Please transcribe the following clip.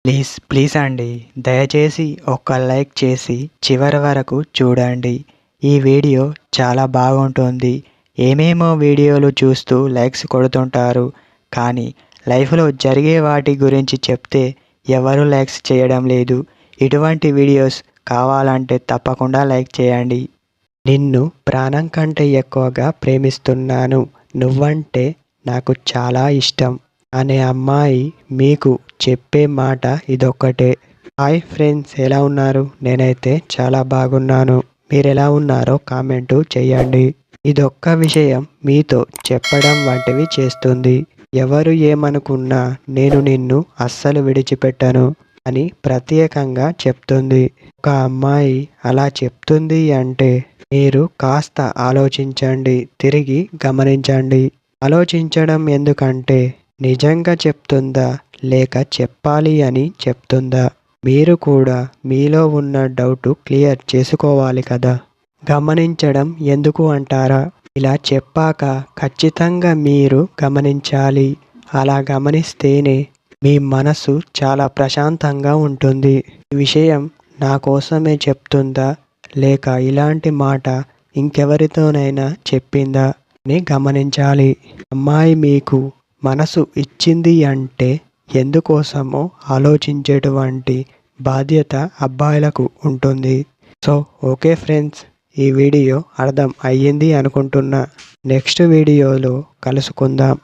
Please please అండి, దయచేసి ఒక్క లైక్ చేసి చివరి వరకు చూడండి. ఈ వీడియో చాలా బాగుంటుంది. ఏమేమో వీడియోలు చూస్తూ లైక్స్ కొడుతుంటారు, కానీ లైఫ్లో జరిగే వాటి గురించి చెప్తే ఎవరు లైక్స్ చేయడం లేదు. ఇటువంటి వీడియోస్ కావాలంటే తప్పకుండా లైక్ చేయండి. నిన్ను ప్రాణం కంటే ఎక్కువగా ప్రేమిస్తున్నాను, నువ్వంటే నాకు చాలా ఇష్టం అనే అమ్మాయి మీకు చెప్పే మాట ఇదొక్కటే. హాయ్ ఫ్రెండ్స్, ఎలా ఉన్నారు? నేనైతే చాలా బాగున్నాను. మీరు ఎలా ఉన్నారో కామెంటు చేయండి. ఇదొక్క విషయం మీతో చెప్పడం వంటివి చేస్తుంది. ఎవరు ఏమనుకున్నా నేను నిన్ను అస్సలు విడిచిపెట్టను అని ప్రత్యేకంగా చెప్తుంది. ఒక అమ్మాయి అలా చెప్తుంది అంటే మీరు కాస్త ఆలోచించండి, తిరిగి గమనించండి. ఆలోచించడం ఎందుకంటే నిజంగా చెప్తుందా లేక చెప్పాలి అని చెప్తుందా? మీరు కూడా మీలో ఉన్న డౌట్ క్లియర్ చేసుకోవాలి కదా. గమనించడం ఎందుకు అంటారా? ఇలా చెప్పాక ఖచ్చితంగా మీరు గమనించాలి. అలా గమనిస్తేనే మీ మనసు చాలా ప్రశాంతంగా ఉంటుంది. ఈ విషయం నా కోసమే చెప్తుందా లేక ఇలాంటి మాట ఇంకెవరితోనైనా చెప్పిందా అని గమనించాలి. అమ్మాయి మీకు మనసు ఇచ్చింది అంటే ఎందుకోసమో ఆలోచించేటువంటి బాధ్యత అబ్బాయిలకు ఉంటుంది. సో ఓకే ఫ్రెండ్స్, ఈ వీడియో అర్థం అయ్యింది అనుకుంటున్నా. నెక్స్ట్ వీడియోలో కలుసుకుందాం.